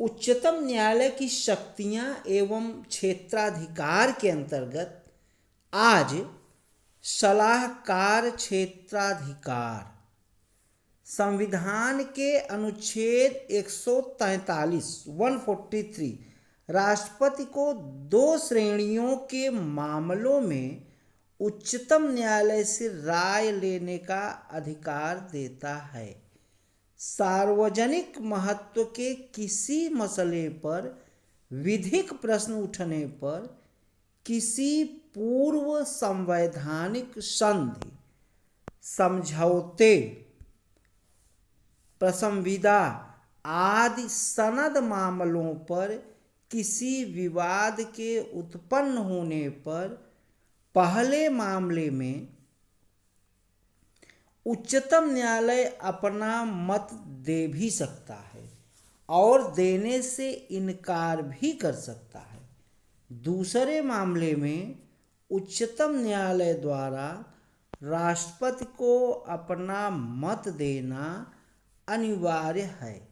उच्चतम न्यायालय की शक्तियां एवं क्षेत्राधिकार के अंतर्गत आज सलाहकार क्षेत्राधिकार संविधान के अनुच्छेद 143 राष्ट्रपति को दो श्रेणियों के मामलों में उच्चतम न्यायालय से राय लेने का अधिकार देता है। सार्वजनिक महत्व के किसी मसले पर विधिक प्रश्न उठने पर किसी पूर्व संवैधानिक संधि, समझौते, प्रसंविदा आदि सनद मामलों पर किसी विवाद के उत्पन्न होने पर पहले मामले में उच्चतम न्यायालय अपना मत दे भी सकता है और देने से इनकार भी कर सकता है। दूसरे मामले में उच्चतम न्यायालय द्वारा राष्ट्रपति को अपना मत देना अनिवार्य है।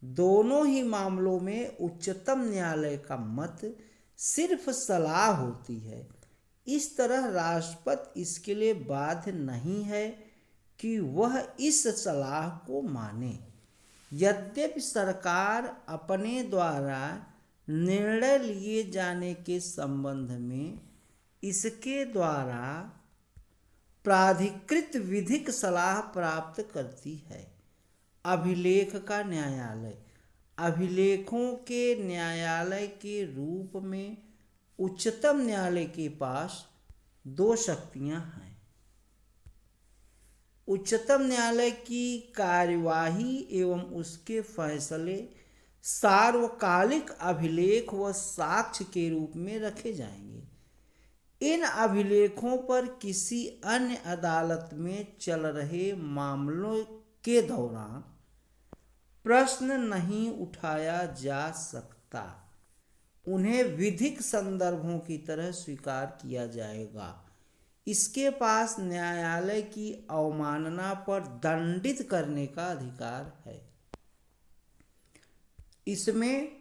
दोनों ही मामलों में उच्चतम न्यायालय का मत सिर्फ सलाह होती है। इस तरह राष्ट्रपति इसके लिए बाध्य नहीं है कि वह इस सलाह को माने। यद्यपि सरकार अपने द्वारा निर्णय लिए जाने के संबंध में इसके द्वारा प्राधिकृत विधिक सलाह प्राप्त करती है। अभिलेख का न्यायालय अभिलेखों के न्यायालय के रूप में उच्चतम न्यायालय के पास दो शक्तियां हैं। उच्चतम न्यायालय की कार्यवाही एवं उसके फैसले सार्वकालिक अभिलेख व साक्ष्य के रूप में रखे जाएंगे। इन अभिलेखों पर किसी अन्य अदालत में चल रहे मामलों के दौरान प्रश्न नहीं उठाया जा सकता। उन्हें विधिक संदर्भों की तरह स्वीकार किया जाएगा। इसके पास न्यायालय की अवमानना पर दंडित करने का अधिकार है। इसमें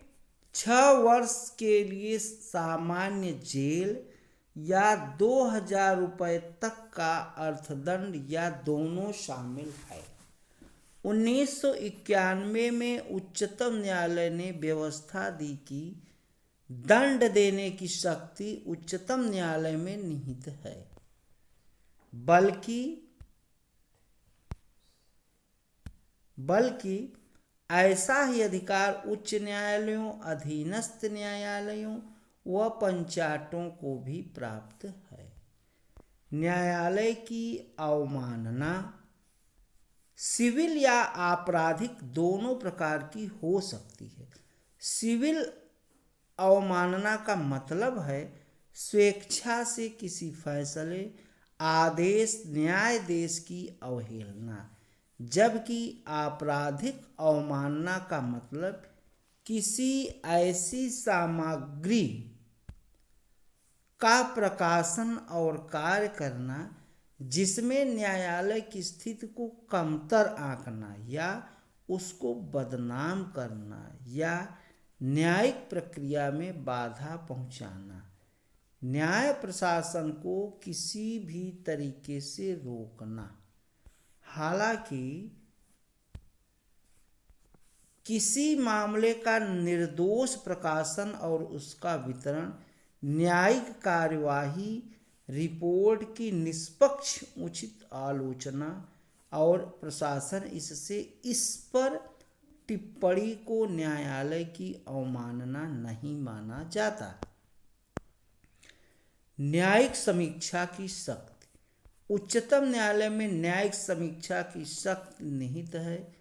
6 वर्ष के लिए सामान्य जेल या 2000 रुपये तक का अर्थदंड या दोनों शामिल है। 1991 में उच्चतम न्यायालय ने व्यवस्था दी कि दंड देने की शक्ति उच्चतम न्यायालय में निहित है, बल्कि ऐसा ही अधिकार उच्च न्यायालयों, अधीनस्थ न्यायालयों व पंचायतों को भी प्राप्त है। न्यायालय की अवमानना सिविल या आपराधिक दोनों प्रकार की हो सकती है। सिविल अवमानना का मतलब है स्वेच्छा से किसी फैसले, आदेश, न्यायाधीश की अवहेलना, जबकि आपराधिक अवमानना का मतलब किसी ऐसी सामग्री का प्रकाशन और कार्य करना जिसमें न्यायालय की स्थिति को कमतर आंकना या उसको बदनाम करना या न्यायिक प्रक्रिया में बाधा पहुंचाना, न्याय प्रशासन को किसी भी तरीके से रोकना। हालांकि किसी मामले का निर्दोष प्रकाशन और उसका वितरण, न्यायिक कार्यवाही, रिपोर्ट की निष्पक्ष उचित आलोचना और प्रशासन इससे इस पर टिप्पणी को न्यायालय की अवमानना नहीं माना जाता। न्यायिक समीक्षा की शक्ति उच्चतम न्यायालय में न्यायिक समीक्षा की शक्ति निहित है।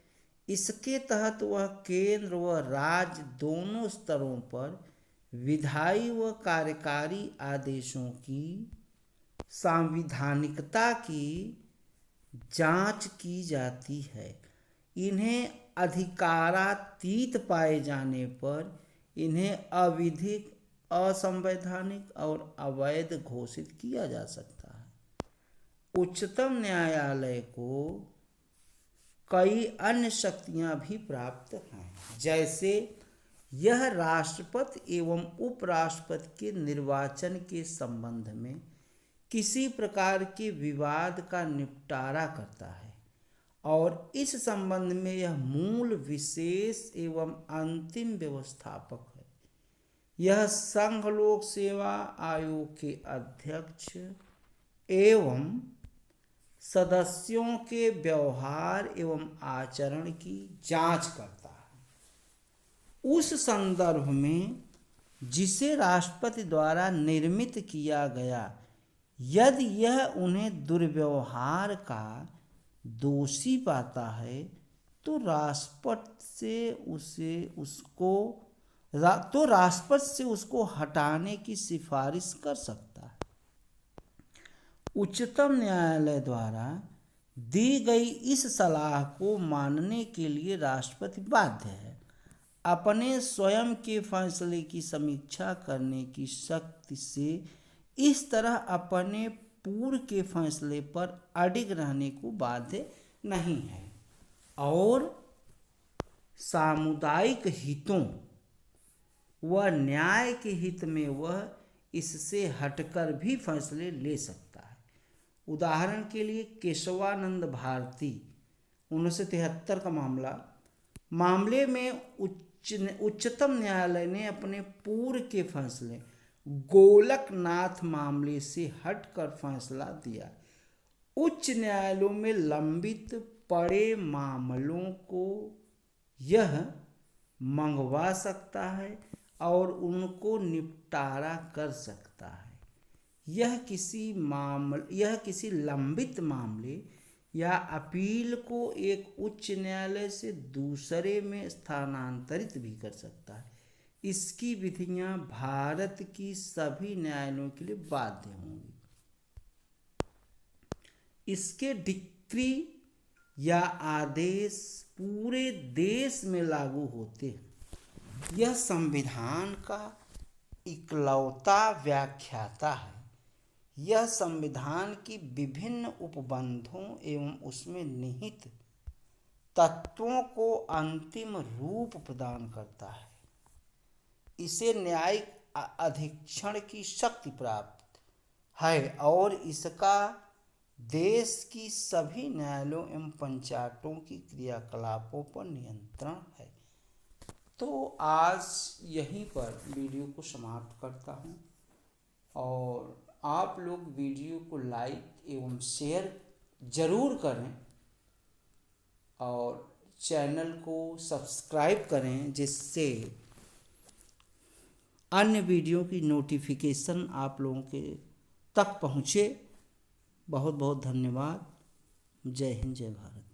इसके तहत वह केंद्र व राज्य दोनों स्तरों पर विधायी व कार्यकारी आदेशों की संवैधानिकता की जांच की जाती है। इन्हें अधिकारातीत पाए जाने पर इन्हें अविधिक, असंवैधानिक और अवैध घोषित किया जा सकता है। उच्चतम न्यायालय को कई अन्य शक्तियां भी प्राप्त हैं, जैसे यह राष्ट्रपति एवं उपराष्ट्रपति के निर्वाचन के संबंध में किसी प्रकार के विवाद का निपटारा करता है और इस संबंध में यह मूल विशेष एवं अंतिम व्यवस्थापक है। यह संघ लोक सेवा आयोग के अध्यक्ष एवं सदस्यों के व्यवहार एवं आचरण की जांच करता है। उस संदर्भ में जिसे राष्ट्रपति द्वारा निर्मित किया गया, यदि यह उन्हें दुर्व्यवहार का दोषी पाता है तो राष्ट्रपति से उसको हटाने की सिफारिश कर सकता है। उच्चतम न्यायालय द्वारा दी गई इस सलाह को मानने के लिए राष्ट्रपति बाध्य है। अपने स्वयं के फैसले की समीक्षा करने की शक्ति से इस तरह अपने पूर्व के फैसले पर अडिग रहने को बाध्य नहीं है और सामुदायिक हितों व न्याय के हित में वह इससे हटकर भी फैसले ले सकता है। उदाहरण के लिए केशवानंद भारती 1973 का मामले में उच्चतम न्यायालय ने अपने पूर्व के फैसले गोलकनाथ मामले से हटकर फैसला दिया। उच्च न्यायालयों में लंबित पड़े मामलों को यह मंगवा सकता है और उनको निपटारा कर सकता है। यह किसी लंबित मामले या अपील को एक उच्च न्यायालय से दूसरे में स्थानांतरित भी कर सकता है। इसकी विधियां भारत की सभी न्यायालयों के लिए बाध्य होंगी। इसके डिक्री या आदेश पूरे देश में लागू होते हैं। यह संविधान का इकलौता व्याख्याता है। यह संविधान की विभिन्न उपबंधों एवं उसमें निहित तत्वों को अंतिम रूप प्रदान करता है। इसे न्यायिक अधीक्षण की शक्ति प्राप्त है और इसका देश की सभी न्यायालयों एवं पंचायतों की क्रियाकलापों पर नियंत्रण है। तो आज यहीं पर वीडियो को समाप्त करता हूँ और आप लोग वीडियो को लाइक एवं शेयर ज़रूर करें और चैनल को सब्सक्राइब करें जिससे अन्य वीडियो की नोटिफिकेशन आप लोगों के तक पहुँचे। बहुत बहुत धन्यवाद। जय हिंद, जय भारत।